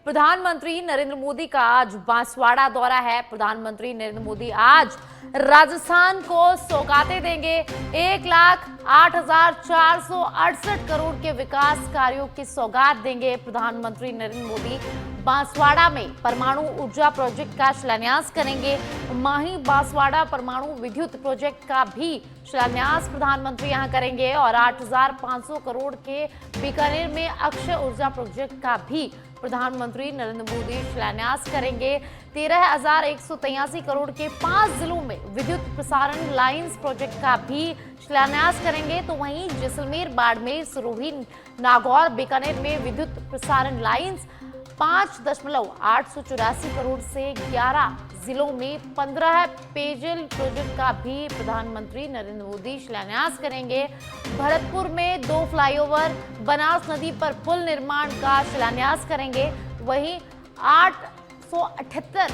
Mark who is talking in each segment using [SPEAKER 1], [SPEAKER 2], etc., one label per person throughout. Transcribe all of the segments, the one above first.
[SPEAKER 1] प्रधानमंत्री नरेंद्र मोदी का आज बांसवाड़ा दौरा है। प्रधानमंत्री नरेंद्र मोदी आज राजस्थान को सौगातें देंगे। 1,08,468 करोड़ के विकास कार्यों की सौगात देंगे प्रधानमंत्री नरेंद्र मोदी। बांसवाड़ा में परमाणु ऊर्जा प्रोजेक्ट का शिलान्यास करेंगे। माही बांसवाड़ा परमाणु विद्युत प्रोजेक्ट का भी शिलान्यास प्रधानमंत्री यहां करेंगे और 8,500 करोड़ के बीकानेर में अक्षय ऊर्जा प्रोजेक्ट का भी प्रधानमंत्री नरेंद्र मोदी शिलान्यास करेंगे। 13,183 करोड़ के 5 जिलों में विद्युत प्रसारण लाइंस प्रोजेक्ट का भी शिलान्यास करेंगे। तो वहीं जैसलमेर, बाड़मेर, सिरोही, नागौर, बीकानेर में विद्युत प्रसारण लाइंस 5,884 करोड़ से 11 जिलों में 15 पेयजल प्रोजेक्ट का भी प्रधानमंत्री नरेंद्र मोदी शिलान्यास करेंगे। भरतपुर में 2 फ्लाईओवर, बनास नदी पर पुल निर्माण का शिलान्यास करेंगे। वहीं 878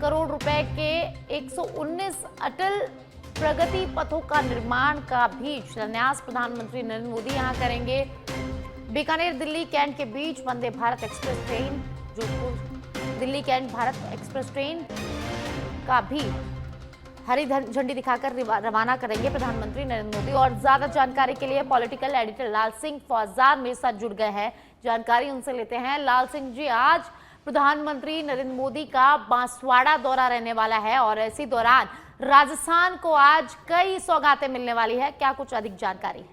[SPEAKER 1] करोड़ रुपए के 119 अटल प्रगति पथों का निर्माण का भी शिलान्यास प्रधानमंत्री नरेंद्र मोदी यहां करेंगे। बीकानेर दिल्ली कैंट के बीच Vande Bharat express train, Jodhpur Delhi cantt Bharat express train का भी हरी झंडी दिखाकर रवाना करेंगे प्रधानमंत्री नरेंद्र मोदी। और ज्यादा जानकारी के लिए पॉलिटिकल एडिटर लाल सिंह फौजदार मेरे साथ जुड़ गए हैं। जानकारी उनसे लेते हैं। लाल सिंह जी, आज प्रधानमंत्री नरेंद्र मोदी का बांसवाड़ा दौरा रहने वाला है और इसी दौरान राजस्थान को आज कई सौगातें मिलने वाली है, क्या कुछ अधिक जानकारी है?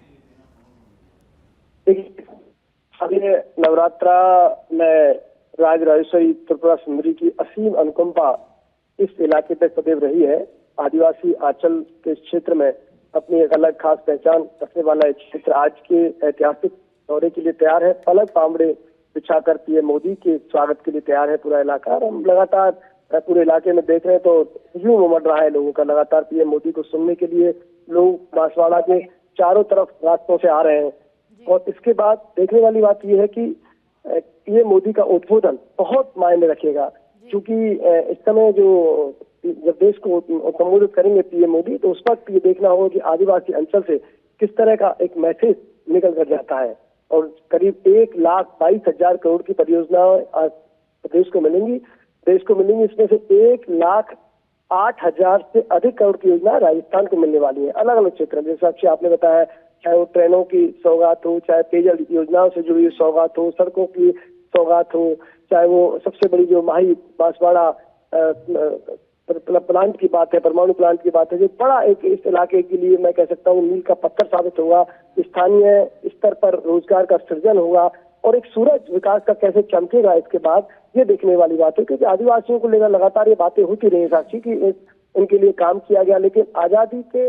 [SPEAKER 2] अभी नवरात्रा में राज राजेश्वरी त्रिपुरा सुंदरी की असीम अनुकंपा इस इलाके पर सदैव रही है। आदिवासी आंचल के क्षेत्र में अपनी एक अलग खास पहचान रखने वाला एक क्षेत्र आज के ऐतिहासिक दौरे के लिए तैयार है। पलक पामड़े बिछाकर पीएम मोदी के स्वागत के लिए तैयार है पूरा इलाका। और हम लगातार पूरे इलाके में देख रहे हैं तो यूं उमड़ रहा है लोगों का। लगातार पीएम मोदी को सुनने के लिए लोग बांसवाड़ा के चारों तरफ रास्तों से आ रहे हैं। और इसके बाद देखने वाली बात यह है कि पीएम मोदी का उद्बोधन बहुत मायने रखेगा, क्योंकि इस समय जब देश को संबोधित करेंगे पीएम मोदी तो उस वक्त ये देखना होगा कि आदिवासी अंचल से किस तरह का एक मैसेज निकल कर जाता है। और करीब 1,22,000 करोड़ की परियोजनाएं आज देश को मिलेंगी। इसमें से 1,08,000 से अधिक करोड़ की योजना राजस्थान को मिलने वाली है, अलग अलग क्षेत्र में। जैसा कि आपने बताया, चाहे वो ट्रेनों की सौगात हो, चाहे पेयजल योजनाओं से जुड़ी सौगात हो, सड़कों की सौगात हो, चाहे वो सबसे बड़ी जो माही बांसवाड़ा प्लांट की बात है, परमाणु प्लांट की बात है, जो बड़ा एक इस इलाके के लिए मैं कह सकता हूँ मील का पत्थर साबित होगा। स्थानीय स्तर पर रोजगार का सृजन होगा और एक सूरज विकास का कैसे चमकेगा इसके बाद, ये देखने वाली बात है। क्योंकि आदिवासियों को लेकर लगातार ये बातें होती रही साक्षी की इनके लिए काम किया गया, लेकिन आजादी के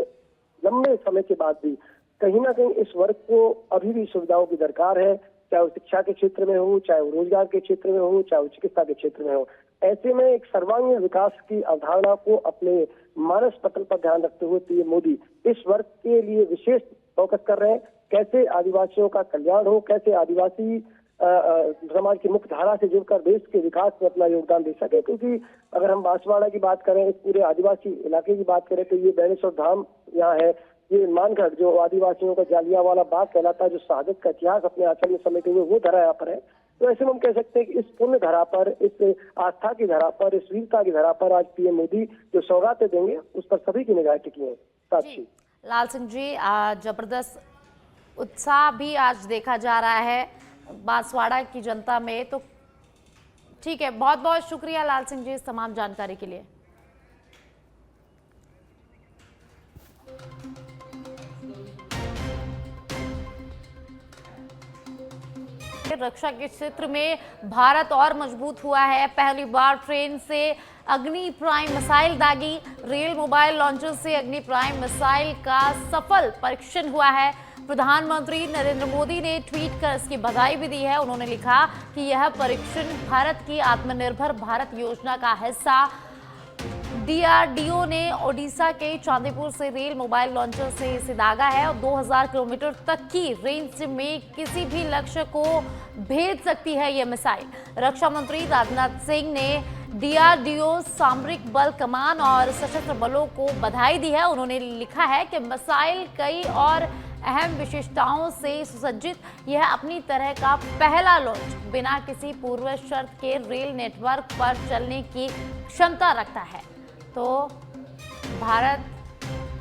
[SPEAKER 2] लंबे समय के बाद भी कहीं ना कहीं इस वर्ग को अभी भी सुविधाओं की दरकार है, चाहे वो शिक्षा के क्षेत्र में हो, चाहे वो रोजगार के क्षेत्र में हो, चाहे वो चिकित्सा के क्षेत्र में हो। ऐसे में एक सर्वांगीण विकास की अवधारणा को अपने मानस पटल पर ध्यान रखते हुए पीएम मोदी इस वर्ग के लिए विशेष फोकस कर रहे हैं। कैसे आदिवासियों का कल्याण हो, कैसे आदिवासी समाज की मुख्य धारा से जुड़कर देश के विकास में अपना योगदान दे सके। क्योंकि अगर हम बांसवाड़ा की बात करें, इस पूरे आदिवासी इलाके की बात करें, तो ये बेणेश्वर धाम यहाँ है, ये मानगढ़ जो आदिवासियों का जालियांवाला बाग कहलाता है, जो शहादत का इतिहास अपने आंचल में समेटे हुए वो धरा यहाँ पर है। तो ऐसे में हम कह सकते हैं कि इस पुण्य धरा पर, इस आस्था की धरा पर, इस वीरता की धरा पर आज पीएम मोदी जो सौगातें देंगे उस पर सभी की निगाह टिकी है। साक्षी।
[SPEAKER 1] लाल सिंह जी, जबरदस्त उत्साह भी आज देखा जा रहा है बांसवाड़ा की जनता में। तो ठीक है, बहुत बहुत शुक्रिया लाल सिंह जी इस तमाम जानकारी के लिए। रक्षा के क्षेत्र में भारत और मजबूत हुआ है। पहली बार ट्रेन से अग्नि प्राइम मिसाइल दागी। रेल मोबाइल लॉन्चर से अग्नि प्राइम मिसाइल का सफल परीक्षण हुआ है। प्रधानमंत्री नरेंद्र मोदी ने ट्वीट कर इसकी बधाई भी दी है। उन्होंने लिखा कि यह परीक्षण भारत की आत्मनिर्भर भारत योजना का हिस्सा। डीआरडीओ ने ओडिशा के चांदीपुर से रेल मोबाइल लॉन्चर से इसे दागा है और 2000 किलोमीटर तक की रेंज में किसी भी लक्ष्य को भेद सकती है यह मिसाइल। रक्षा मंत्री राजनाथ सिंह ने डीआरडीओ, सामरिक बल कमान और सशस्त्र बलों को बधाई दी है। उन्होंने लिखा है कि मिसाइल कई और अहम विशेषताओं से सुसज्जित यह अपनी तरह का पहला लॉन्च बिना किसी पूर्व शर्त के रेल नेटवर्क पर चलने की क्षमता रखता है। तो भारत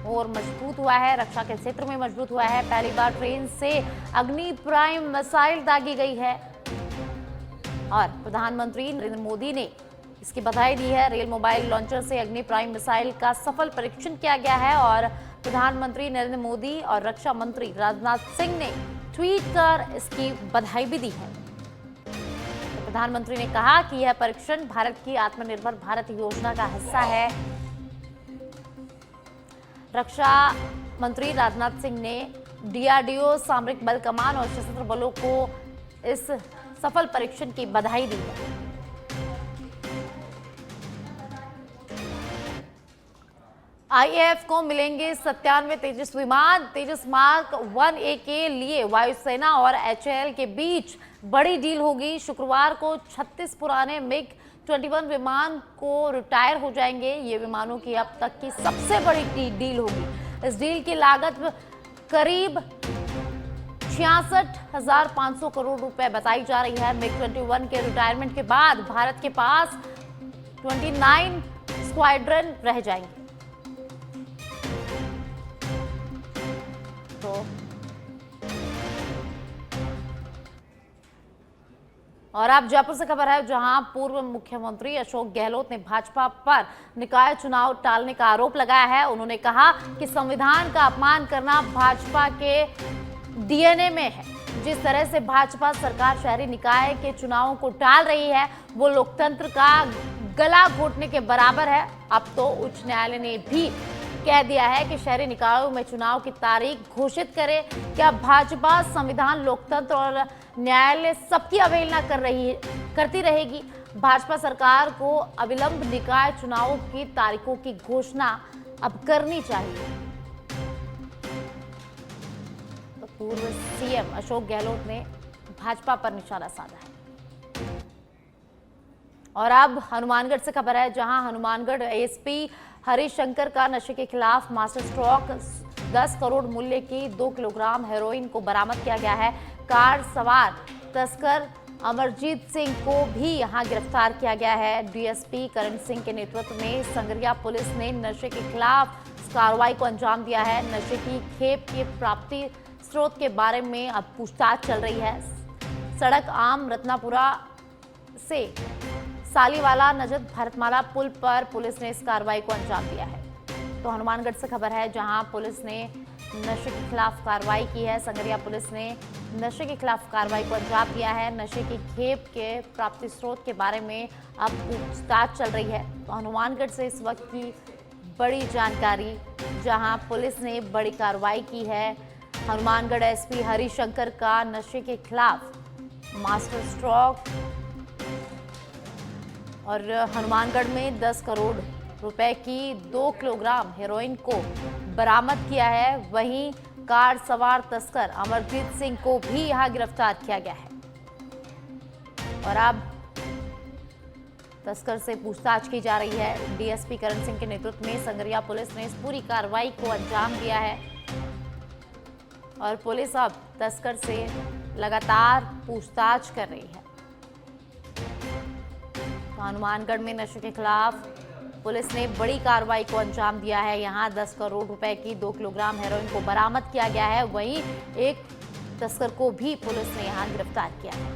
[SPEAKER 1] और मजबूत हुआ है, रक्षा के क्षेत्र में मजबूत हुआ है। पहली बार ट्रेन से अग्नि प्राइम मिसाइल दागी गई है और प्रधानमंत्री नरेंद्र मोदी ने इसकी बधाई दी है। रेल मोबाइल लॉन्चर से अग्नि प्राइम मिसाइल का सफल परीक्षण किया गया है और प्रधानमंत्री नरेंद्र मोदी और रक्षा मंत्री राजनाथ सिंह ने ट्वीट कर इसकी बधाई भी दी है। तो प्रधानमंत्री ने कहा कि यह परीक्षण भारत की आत्मनिर्भर भारत योजना का हिस्सा है। रक्षा मंत्री राजनाथ सिंह ने डीआरडीओ, सामरिक बल कमान और सशस्त्र बलों को इस सफल परीक्षण की बधाई दी है। आईएएफ को मिलेंगे 97 तेजस विमान। तेजस मार्क 1A के लिए वायुसेना और एचएएल के बीच बड़ी डील होगी। शुक्रवार को 36 पुराने मिग 21 विमान को रिटायर हो जाएंगे। ये विमानों की अब तक की सबसे बड़ी डील होगी। इस डील की लागत करीब 66,500 करोड़ रुपए बताई जा रही है। मिग 21 के रिटायरमेंट के बाद भारत के पास 29 स्क्वाड्रन रह जाएंगे। और अब जयपुर से खबर है, जहां पूर्व मुख्यमंत्री अशोक गहलोत ने भाजपा पर निकाय चुनाव टालने का आरोप लगाया है। उन्होंने कहा कि संविधान का अपमान करना भाजपा के डीएनए में है। जिस तरह से भाजपा सरकार शहरी निकाय के चुनावों को टाल रही है, वो लोकतंत्र का गला घोटने के बराबर है। अब तो उच्च न्यायालय ने भी कह दिया है कि शहरी निकायों में चुनाव की तारीख घोषित करे। क्या भाजपा संविधान, लोकतंत्र और न्यायालय सबकी अवहेलना करती रहेगी? भाजपा सरकार को अविलंब निकाय चुनावों की तारीखों की घोषणा अब करनी चाहिए। तो पूर्व सीएम अशोक गहलोत ने भाजपा पर निशाना साधा है। और अब हनुमानगढ़ से खबर है, जहां हनुमानगढ़ एसपी हरिशंकर का नशे के खिलाफ मास्टर स्ट्रोक 10 करोड़ मूल्य की 2 किलोग्राम हेरोइन को बरामद किया गया है। कार सवार तस्कर अमरजीत सिंह को भी यहां गिरफ्तार किया गया है। डीएसपी करण सिंह के नेतृत्व में संगरिया पुलिस ने नशे के खिलाफ कार्रवाई को अंजाम दिया है। नशे की खेप के प्राप्ति स्रोत के बारे में अब पूछताछ चल रही है। सड़क आम रत्नापुरा से सालीवाला नजद भारतमाला पुल पर पुलिस ने इस कार्रवाई को अंजाम दिया है। तो हनुमानगढ़ से खबर है, जहां पुलिस ने नशे के खिलाफ कार्रवाई की है। संगरिया पुलिस ने नशे के खिलाफ कार्रवाई को अंजाम दिया है। नशे की खेप के प्राप्ति स्रोत के बारे में अब पूछताछ चल रही है। तो हनुमानगढ़ से इस वक्त की बड़ी जानकारी, जहां पुलिस ने बड़ी कार्रवाई की है। हनुमानगढ़ एसपी हरिशंकर का नशे के खिलाफ मास्टर स्ट्रोक और हनुमानगढ़ में 10 करोड़ रुपए की 2 किलोग्राम हेरोइन को बरामद किया है। वहीं कार सवार तस्कर अमरजीत सिंह को भी यहां गिरफ्तार किया गया है। और अब तस्कर से पूछताछ की जा रही है। डीएसपी करण सिंह के नेतृत्व में संगरिया पुलिस ने इस पूरी कार्रवाई को अंजाम दिया है और पुलिस अब तस्कर से लगातार पूछताछ कर रही है। हनुमानगढ़ में नशे के खिलाफ पुलिस ने बड़ी कार्रवाई को अंजाम दिया है। यहां 10 करोड़ रुपए की 2 किलोग्राम हेरोइन को बरामद किया गया है। वहीं एक तस्कर को भी पुलिस ने यहां गिरफ्तार किया है।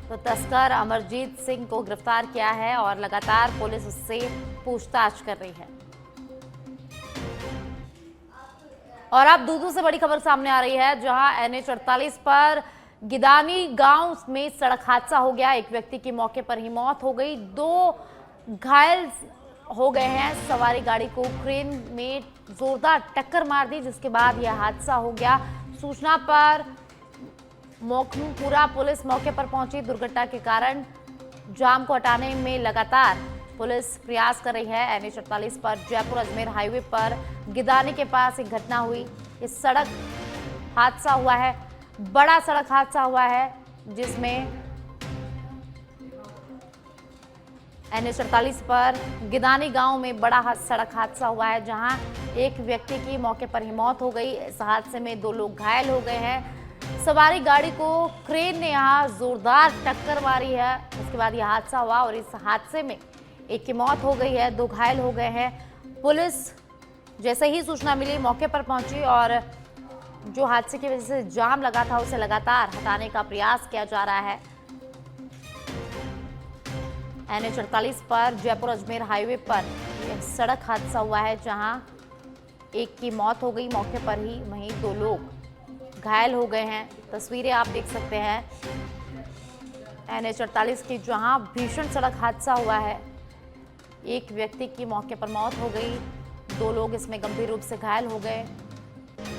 [SPEAKER 1] तो तस्कर अमरजीत सिंह को गिरफ्तार किया है और लगातार पुलिस उससे पूछताछ कर रही है। और अब दूदू से बड़ी खबर सामने आ रही है, जहां NH 48 पर गिदानी गांव में सड़क हादसा हो गया। एक व्यक्ति की मौके पर ही मौत हो गई, 2 घायल हो गए हैं। सवारी गाड़ी को क्रेन में जोरदार टक्कर मार दी, जिसके बाद यह हादसा हो गया। सूचना पर मोखमपुरा पुलिस मौके पर पहुंची। दुर्घटना के कारण जाम को हटाने में लगातार पुलिस प्रयास कर रही है। NH 48 पर जयपुर अजमेर हाईवे पर गिदानी के पास एक घटना हुई। इस सड़क हादसा हुआ है, बड़ा सड़क हादसा हुआ है, जिसमें NH 48 पर गिदानी गांव में बड़ा सड़क हादसा हुआ है, जहां एक व्यक्ति की मौके पर ही मौत हो गई। इस हादसे में 2 लोग घायल हो गए हैं। सवारी गाड़ी को क्रेन ने यहां जोरदार टक्कर मारी है। उसके बाद यह हादसा हुआ और इस हादसे में एक की मौत हो गई है, 2 घायल हो गए हैं। पुलिस जैसे ही सूचना मिली मौके पर पहुंची और जो हादसे की वजह से जाम लगा था उसे लगातार हटाने का प्रयास किया जा रहा है। NH 48 पर जयपुर अजमेर हाईवे पर एक सड़क हादसा हुआ है, जहां एक की मौत हो गई मौके पर ही, वहीं 2 लोग घायल हो गए हैं। तस्वीरें आप देख सकते हैं NH 48 की, जहां भीषण सड़क हादसा हुआ है। एक व्यक्ति की मौके पर मौत हो गई, 2 लोग इसमें गंभीर रूप से घायल हो गए।